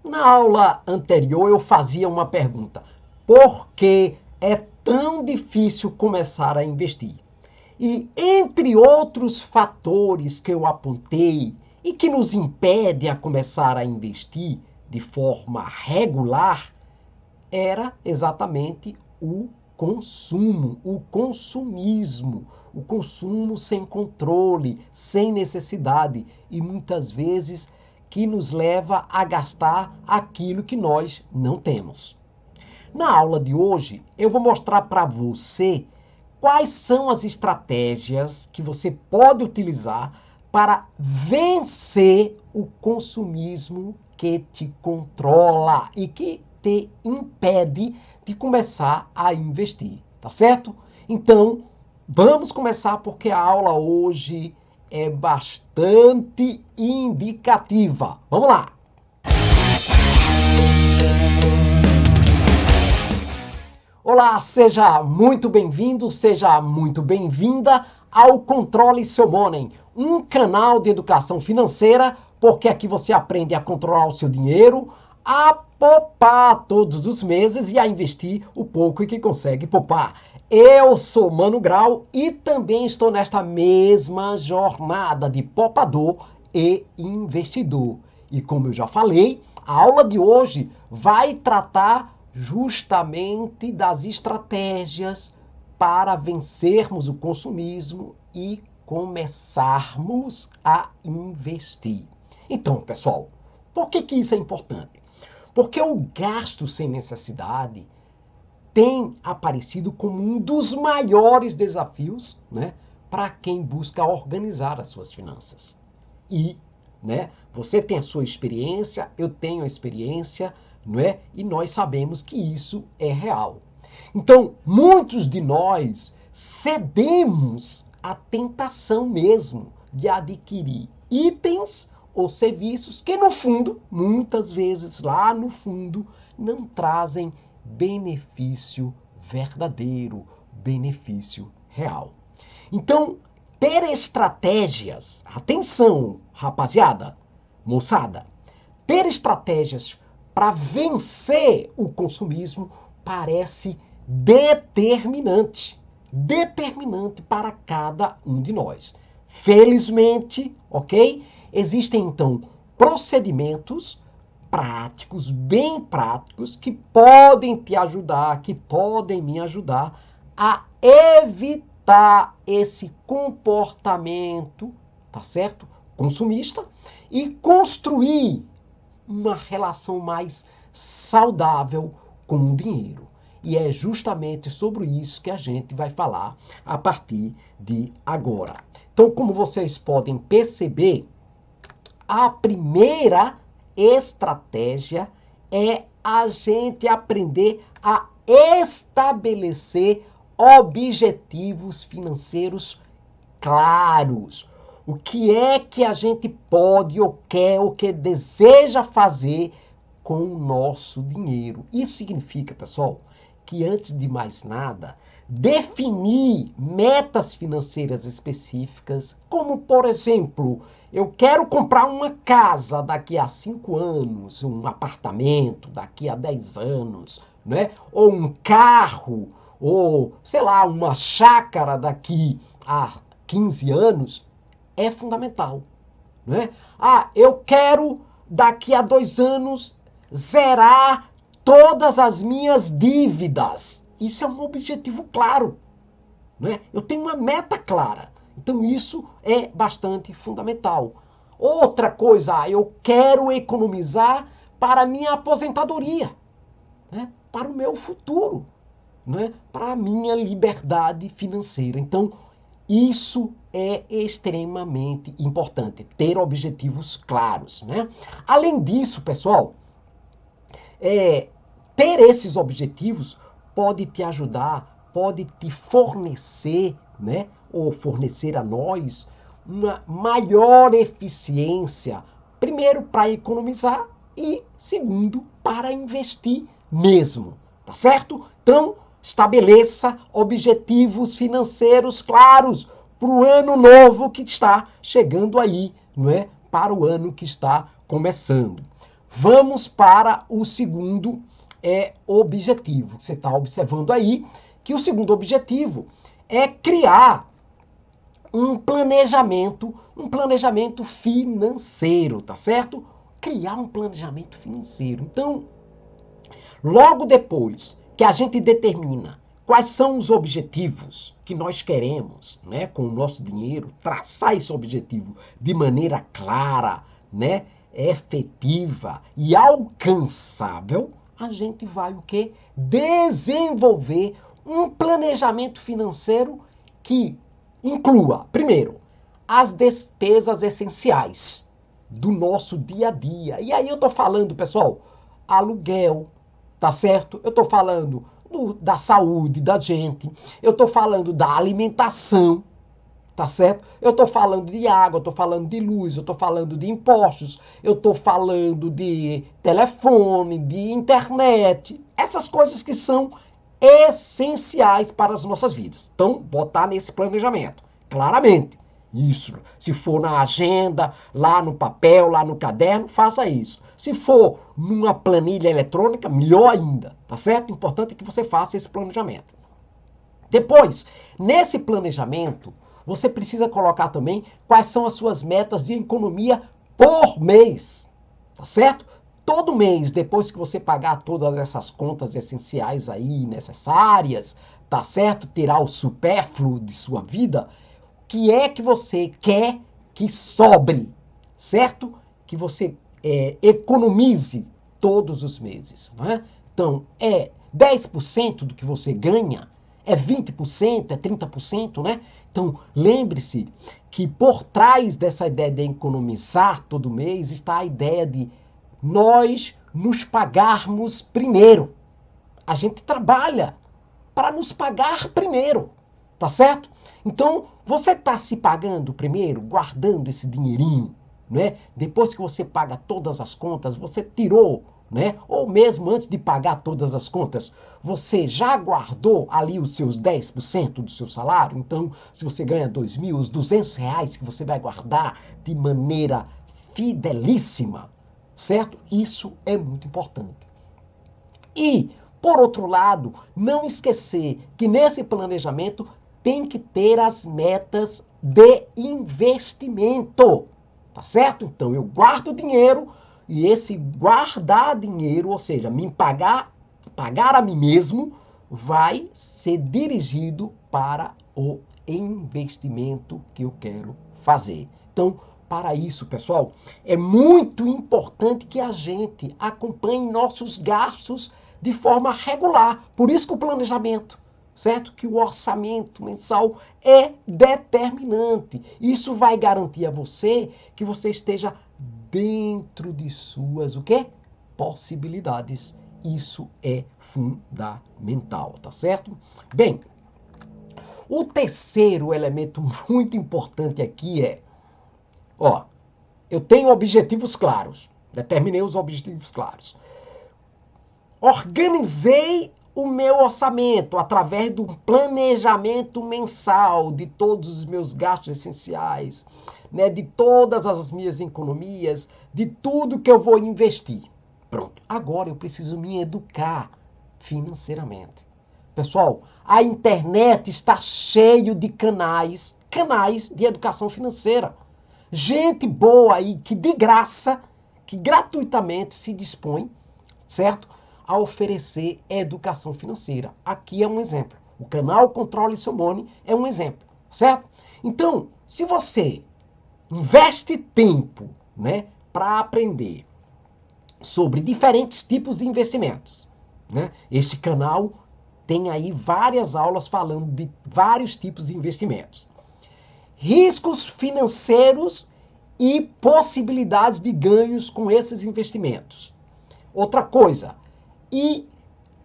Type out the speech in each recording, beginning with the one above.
Na aula anterior eu fazia uma pergunta: por que é tão difícil começar a investir? E entre outros fatores que eu apontei e que nos impede a começar a investir de forma regular, era exatamente o consumo, o consumismo, o consumo sem controle, sem necessidade e muitas vezes que nos leva a gastar aquilo que nós não temos. Na aula de hoje, eu vou mostrar para você quais são as estratégias que você pode utilizar para vencer o consumismo que te controla e que te impede de começar a investir, tá certo? Então, vamos começar porque a aula hoje é bastante indicativa. Vamos lá! Olá, seja muito bem-vindo, seja muito bem-vinda ao Controle Seu Money, um canal de educação financeira, porque aqui você aprende a controlar o seu dinheiro, a poupar todos os meses e a investir o pouco que consegue poupar. Eu sou Mano Grau e também estou nesta mesma jornada de poupador e investidor. E como eu já falei, a aula de hoje vai tratar justamente das estratégias para vencermos o consumismo e começarmos a investir. Então, pessoal, por que isso é importante? Porque o gasto sem necessidade tem aparecido como um dos maiores desafios, né, para quem busca organizar as suas finanças. E, né, você tem a sua experiência, eu tenho a experiência, não é? E nós sabemos que isso é real. Então, muitos de nós cedemos à tentação mesmo de adquirir itens ou serviços que, no fundo, muitas vezes lá no fundo, não trazem benefício verdadeiro, benefício real. Então, ter estratégias, atenção, rapaziada, moçada, ter estratégias para vencer o consumismo parece determinante. Determinante para cada um de nós. Felizmente, ok? Existem então procedimentos práticos, bem práticos, que podem te ajudar, que podem me ajudar a evitar esse comportamento, tá certo? Consumista e construir uma relação mais saudável com o dinheiro. E é justamente sobre isso que a gente vai falar a partir de agora. Então, como vocês podem perceber, a primeira estratégia é a gente aprender a estabelecer objetivos financeiros claros. O que é que a gente pode ou quer ou que deseja fazer com o nosso dinheiro? Isso significa, pessoal, que antes de mais nada, definir metas financeiras específicas, como por exemplo, eu quero comprar uma casa daqui a 5 anos, um apartamento daqui a 10 anos, né? Ou um carro, ou sei lá, uma chácara daqui a 15 anos, é fundamental, né? Ah, eu quero daqui a 2 anos zerar todas as minhas dívidas. Isso é um objetivo claro, né? Eu tenho uma meta clara. Então isso é bastante fundamental. Outra coisa, eu quero economizar para a minha aposentadoria, né? Para o meu futuro, né? Para a minha liberdade financeira. Então, isso é extremamente importante, ter objetivos claros, né? Além disso, pessoal, ter esses objetivos pode te ajudar, pode te fornecer, né? Ou fornecer a nós uma maior eficiência, primeiro para economizar e segundo para investir mesmo, tá certo? Então, estabeleça objetivos financeiros claros para o ano novo que está chegando aí, não é? Para o ano que está começando. Vamos para o segundo objetivo. Você está observando aí que o segundo objetivo é criar um planejamento financeiro, tá certo? Criar um planejamento financeiro. Então, logo depois que a gente determina quais são os objetivos que nós queremos, né, com o nosso dinheiro, traçar esse objetivo de maneira clara, né, efetiva e alcançável, a gente vai o quê? Desenvolver um planejamento financeiro que inclua, primeiro, as despesas essenciais do nosso dia a dia. E aí eu tô falando, pessoal, aluguel, tá certo? Eu tô falando da saúde da gente, eu tô falando da alimentação, tá certo? Eu tô falando de água, eu tô falando de luz, eu tô falando de impostos, eu tô falando de telefone, de internet, essas coisas que são essenciais para as nossas vidas. Então, botar nesse planejamento, claramente. Isso. Se for na agenda, lá no papel, lá no caderno, faça isso. Se for numa planilha eletrônica, melhor ainda, tá certo? O importante é que você faça esse planejamento. Depois, nesse planejamento, você precisa colocar também quais são as suas metas de economia por mês, tá certo? Todo mês, depois que você pagar todas essas contas essenciais aí, necessárias, tá certo? Tirar o supérfluo de sua vida, o que é que você quer que sobre, certo? Que você economize todos os meses, não é? Então, é 10% do que você ganha, é 20%, é 30%, né? Então, lembre-se que por trás dessa ideia de economizar todo mês está a ideia de nós nos pagarmos primeiro. A gente trabalha para nos pagar primeiro, tá certo? Então, você está se pagando primeiro, guardando esse dinheirinho, né? Depois que você paga todas as contas, você tirou, né? Ou mesmo antes de pagar todas as contas, você já guardou ali os seus 10% do seu salário? Então, se você ganha 2.000, os R$ 200 que você vai guardar de maneira fidelíssima, certo? Isso é muito importante. E, por outro lado, não esquecer que nesse planejamento tem que ter as metas de investimento, tá certo? Então eu guardo dinheiro e esse guardar dinheiro, ou seja, me pagar a mim mesmo, vai ser dirigido para o investimento que eu quero fazer. Então, para isso, pessoal, é muito importante que a gente acompanhe nossos gastos de forma regular. Por isso que o planejamento, certo? Que o orçamento mensal é determinante. Isso vai garantir a você que você esteja dentro de suas, o quê? Possibilidades. Isso é fundamental, tá certo? Bem, o terceiro elemento muito importante aqui é, ó, eu tenho objetivos claros, determinei os objetivos claros. Organizei o meu orçamento através do planejamento mensal de todos os meus gastos essenciais, né, de todas as minhas economias, de tudo que eu vou investir. Pronto, agora eu preciso me educar financeiramente. Pessoal, a internet está cheio de canais de educação financeira. Gente boa aí que de graça, que gratuitamente se dispõe, certo? A oferecer educação financeira. Aqui é um exemplo. O canal Controle Seu Money é um exemplo, certo? Então, se você investe tempo, né, para aprender sobre diferentes tipos de investimentos, né? Este canal tem aí várias aulas falando de vários tipos de investimentos. Riscos financeiros e possibilidades de ganhos com esses investimentos. Outra coisa, e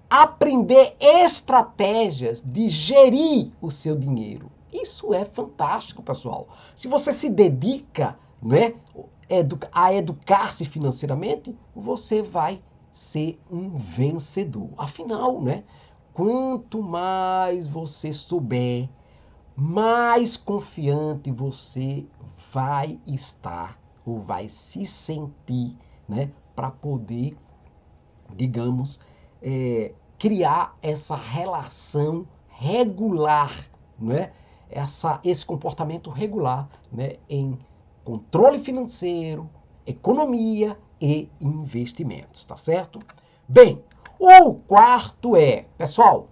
aprender estratégias de gerir o seu dinheiro. Isso é fantástico, pessoal. Se você se dedica, né, a educar-se financeiramente, você vai ser um vencedor. Afinal, né, quanto mais você souber, mais confiante você vai estar ou vai se sentir, né, para poder, digamos, criar essa relação regular, né? Esse comportamento regular, né? Em controle financeiro, economia e investimentos, tá certo? Bem, o quarto pessoal,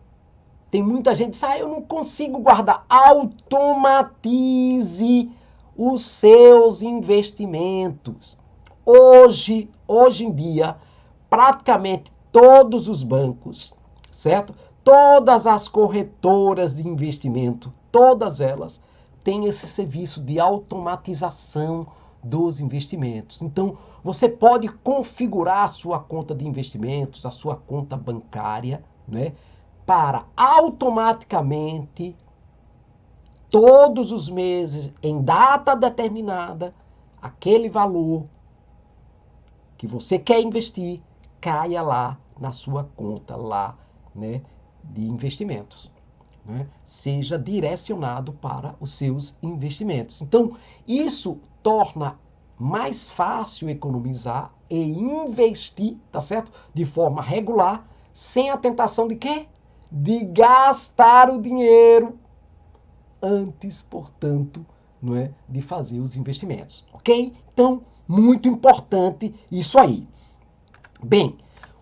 tem muita gente que diz, eu não consigo guardar. Automatize os seus investimentos. Hoje em dia, praticamente todos os bancos, certo? Todas as corretoras de investimento, todas elas têm esse serviço de automatização dos investimentos. Então, você pode configurar a sua conta de investimentos, a sua conta bancária, né, para automaticamente, todos os meses, em data determinada, aquele valor que você quer investir caia lá na sua conta lá, né, de investimentos, né? Seja direcionado para os seus investimentos. Então, isso torna mais fácil economizar e investir, tá certo? De forma regular, sem a tentação de quê? De gastar o dinheiro antes, portanto, não é, de fazer os investimentos, ok? Então, muito importante isso aí. Bem,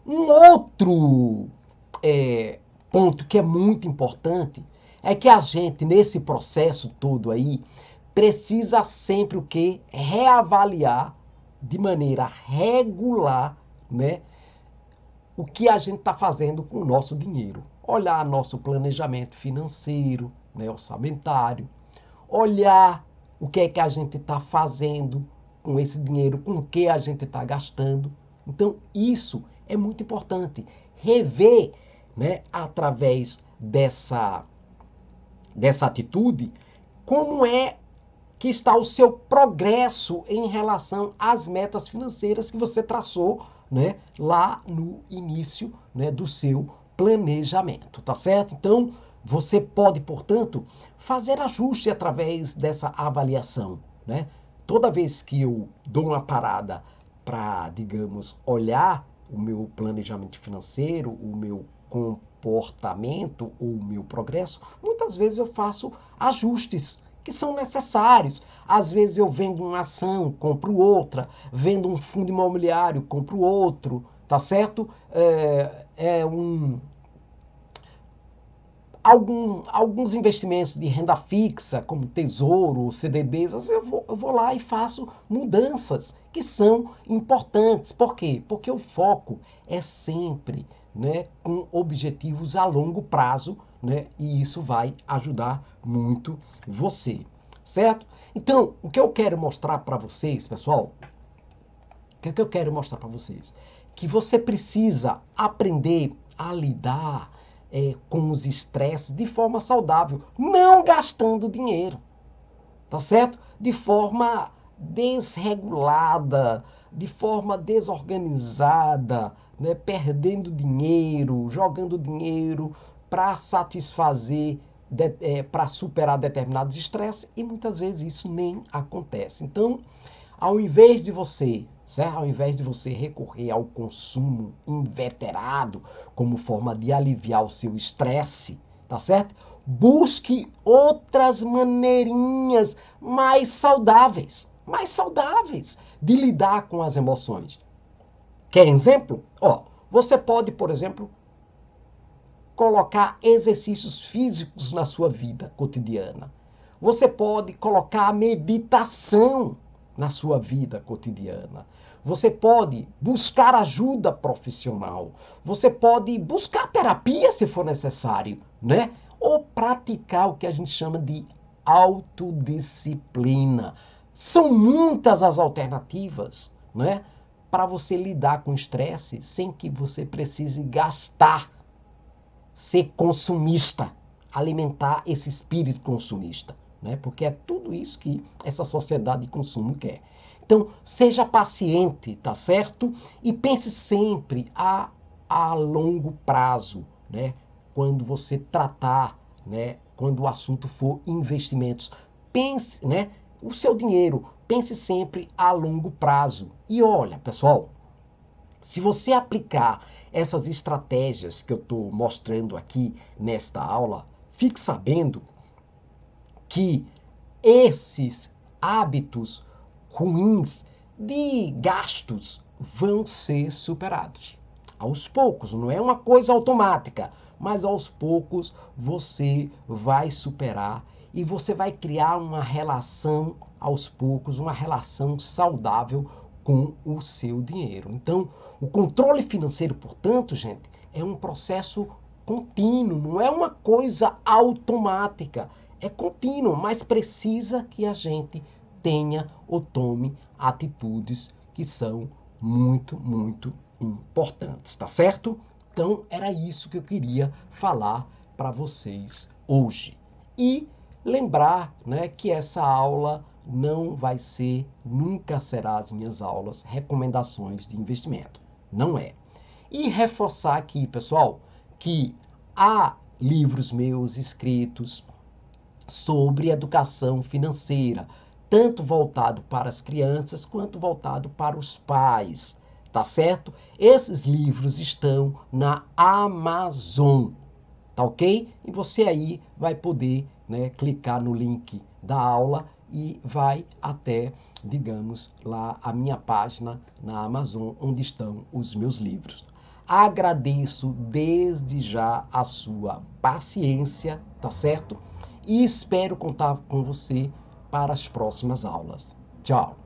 um outro ponto que é muito importante é que a gente, nesse processo todo aí, precisa sempre o quê? Reavaliar de maneira regular, né, o que a gente está fazendo com o nosso dinheiro. Olhar nosso planejamento financeiro, né, orçamentário, olhar o que é que a gente está fazendo com esse dinheiro, com o que a gente está gastando. Então, isso é muito importante. Rever, né, através dessa atitude, como é que está o seu progresso em relação às metas financeiras que você traçou, né, lá no início, né, do seu planejamento, tá certo? Então, você pode, portanto, fazer ajuste através dessa avaliação, né? Toda vez que eu dou uma parada para, digamos, olhar o meu planejamento financeiro, o meu comportamento, o meu progresso, muitas vezes eu faço ajustes que são necessários. Às vezes eu vendo uma ação, compro outra, vendo um fundo imobiliário, compro outro, tá certo? Alguns investimentos de renda fixa, como Tesouro, CDBs, eu vou lá e faço mudanças que são importantes. Por quê? Porque o foco é sempre, né, com objetivos a longo prazo, né, e isso vai ajudar muito você, certo? Então, o que eu quero mostrar para vocês, pessoal, o que eu quero mostrar para vocês? Que você precisa aprender a lidar com os estresses de forma saudável, não gastando dinheiro, tá certo? De forma desregulada, de forma desorganizada, né? Perdendo dinheiro, jogando dinheiro para satisfazer, para superar determinados estresses, e muitas vezes isso nem acontece. Então, ao invés de você, certo? Ao invés de você recorrer ao consumo inveterado como forma de aliviar o seu estresse, tá certo? Busque outras maneirinhas mais saudáveis de lidar com as emoções. Quer exemplo? Você pode, por exemplo, colocar exercícios físicos na sua vida cotidiana. Você pode colocar a meditação na sua vida cotidiana. Você pode buscar ajuda profissional. Você pode buscar terapia se for necessário, né? Ou praticar o que a gente chama de autodisciplina. São muitas as alternativas, né, para você lidar com estresse sem que você precise gastar, ser consumista, alimentar esse espírito consumista, né? Porque é tudo isso que essa sociedade de consumo quer. Então, seja paciente, tá certo? E pense sempre a longo prazo, né? Quando você tratar, né? Quando o assunto for investimentos, pense, né? O seu dinheiro, pense sempre a longo prazo. E olha, pessoal, Se você aplicar essas estratégias que eu estou mostrando aqui nesta aula, fique sabendo que esses hábitos ruins de gastos vão ser superados. Aos poucos, não é uma coisa automática, mas aos poucos você vai superar e você vai criar uma relação, aos poucos, uma relação saudável com o seu dinheiro. Então, o controle financeiro, portanto, gente, é um processo contínuo, não é uma coisa automática. É contínuo, mas precisa que a gente tenha ou tome atitudes que são muito, muito importantes, tá certo? Então, era isso que eu queria falar para vocês hoje. E lembrar, né, que essa aula não vai ser, nunca será as minhas aulas, recomendações de investimento. Não é. E reforçar aqui, pessoal, que há livros meus escritos sobre educação financeira, tanto voltado para as crianças quanto voltado para os pais, tá certo? Esses livros estão na Amazon, tá ok? E você aí vai poder, né, clicar no link da aula e vai até, digamos, lá a minha página na Amazon, onde estão os meus livros. Agradeço desde já a sua paciência, tá certo? E espero contar com você para as próximas aulas. Tchau!